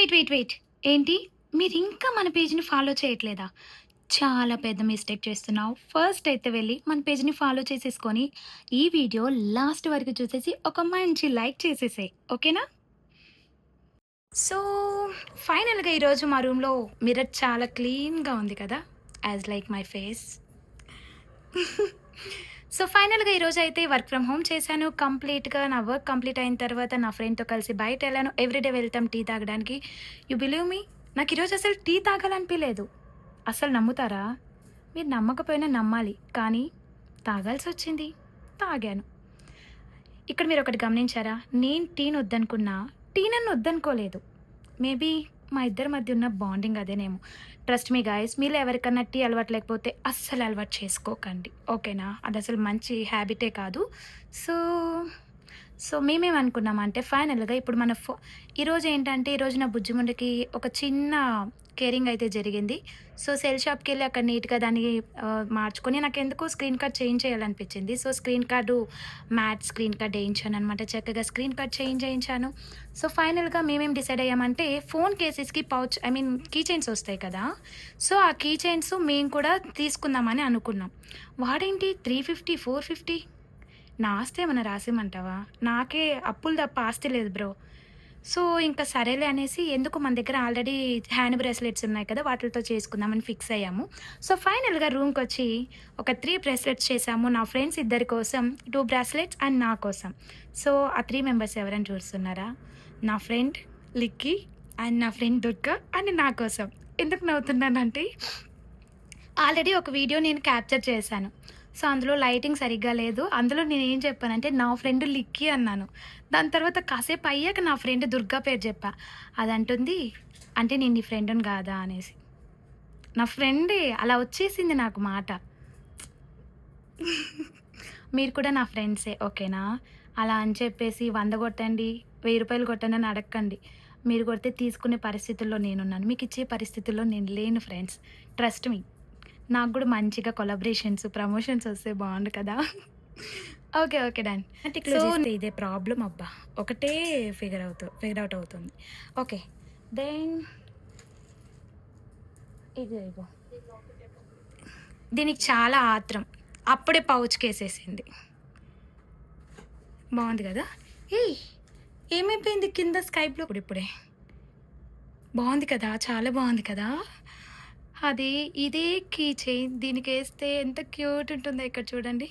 Wait. ఏంటి? మీరింకా మన పేజ్‌ని ఫాలో చేయట్లేదా? చాలా పెద్ద మిస్టేక్ చేస్తున్నావు. ఫస్ట్ అయితే వెళ్లి మన పేజ్‌ని ఫాలో చేసేసుకొని, ఈ వీడియో లాస్ట్ వరకు చూసేసి ఒక మంచి లైక్ చేసేసేయి. ఓకేనా? సో, ఫైనల్‌గా ఈరోజు మా రూమ్‌లో మిర్రర్ చాలా క్లీన్‌గా ఉంది కదా! As like my face. So, ఫైనల్‌గా ఈరోజైతే వర్క్ ఫ్రమ్ హోమ్ చేశాను. కంప్లీట్‌గా నా వర్క్ కంప్లీట్ అయిన తర్వాత నా ఫ్రెండ్‌తో కలిసి బయటెళ్ళాను. ఎవ్రీడే వెళ్తాం టీ తాగడానికి. You believe me? నాకు ఈరోజు అసలు టీ తాగాలనిపియలేదు. అసలు నమ్ముతారా? మీరు నమ్మకపోయినా నమ్మాలి. కానీ తాగాల్సొచ్చింది. తాగాను. ఇక్కడ మీరొకటి గమనించారా? నేను టీని వద్దనుకున్నా, టీ నన్ను వద్దనుకోలేదు. మేబీ మా ఇద్దరి మధ్య ఉన్న బాండింగ్ అదేనేమో. ట్రస్ట్ మీ గైస్, మీలో ఎవరికన్నా టీ అలవాటు లేకపోతే అస్సలు అలవాటు చేసుకోకండి. ఓకేనా? అదసలు మంచి హ్యాబిటే కాదు. సో, మేమేమనుకున్నామంటే ఫైనల్‌గా ఇప్పుడు మన ఈరోజు ఏంటంటే, ఈరోజు నా బుజ్జిముండకి ఒక చిన్న కేరింగ్ అయితే జరిగింది. సో, సెల్ షాప్‌కెళ్ళి అక్కడ నీట్‌గా దాన్ని మార్చుకొని నాకెందుకో స్క్రీన్ కార్డ్ చేంజ్ చేయాలనిపించింది. So, screen card matte screen card ఏయించాననమాట. చక్కగా స్క్రీన్ కార్డ్ చేంజ్ చేయించాను. సో, ఫైనల్‌గా మేమేం డిసైడ్ అయ్యామంటే, ఫోన్ కేసెస్‌కి పౌచ్ కీ చైన్స్ ఒస్తాయి కదా! సో, ఆ కీ చైన్స్ మేము కూడా తీసుకుందామని అనుకున్నాం. వాడేంటి 350, 450 నా ఆస్తి ఏమన్నా రాసిమ్మంటావా? నాకే అప్పులు తప్ప ఆస్తి లేదు బ్రో. సో, ఇంక సరేలే అనేసి ఎందుకు మన దగ్గర ఆల్రెడీ హ్యాండ్ బ్రేస్లెట్స్ ఉన్నాయి కదా! వాటిలతో చేసుకుందామని ఫిక్స్ అయ్యాము. సో, ఫైనల్‌గా రూమ్‌కొచ్చి ఒక 3 బ్రేస్లెట్స్ చేశాము. నా ఫ్రెండ్స్ ఇద్దరి కోసం 2 బ్రాస్లెట్స్ అండ్ నా కోసం. సో, ఆ 3 మెంబర్స్ ఎవరని చూస్తున్నారా? నా ఫ్రెండ్ లిక్కీ అండ్ నా ఫ్రెండ్ దుర్గా అండ్ నా కోసం. ఎందుకు నవ్వుతున్నానంటే ఆల్రెడీ ఒక వీడియో నేను క్యాప్చర్ చేశాను. సో, అందులో లైటింగ్ సరిగ్గా లేదు. అందులో నేనేం చెప్పానంటే, నా ఫ్రెండ్ లిక్కీ అన్నాను. దాని తర్వాత కాసేపు అయ్యాక నా ఫ్రెండ్ దుర్గా పేరు చెప్పా. అదంటుంది, "అంటే నేను నీ ఫ్రెండ్‌ని గాదా" అనేసి. నా ఫ్రెండే అలా వచ్చేసింది నాకు మాట. మీరు కూడా నా ఫ్రెండ్సే ఓకేనా? అలా అని చెప్పేసి 100 కొట్టండి, రూ. 1000 కొట్టండి అని అడక్కండి. మీరు కొడితే తీసుకునే పరిస్థితుల్లో నేనున్నాను. మీకిచ్చే పరిస్థితుల్లో నేను లేను ఫ్రెండ్స్. Trust me. నాకు గూడా మంచిగా కొలాబరేషన్స్, ప్రమోషన్స్ వస్తే బావుండు కదా! ఓకే. డన్. సో, చేస్తే ఇదే ప్రాబ్లమ్ అబ్బా! ఒకటే ఫిగర్ ఔట్ అవుతుంది. ఓకే. దెన్ ఇగో. దీనికి చాలా ఆత్రం. అప్పుడే పౌచ్‌కేసేసింది. బావుంది గదా! ఏయ్! ఏమైపోయింది కింద స్కై బ్లూ ఇప్పుడిప్పుడే. బావుంది కదా! చాలా బావుంది కదా! అది ఇదే కీ చైన్ దీనికేస్తే ఎంత క్యూట్ ఉంటుందో ఇక్కడ చూడండి.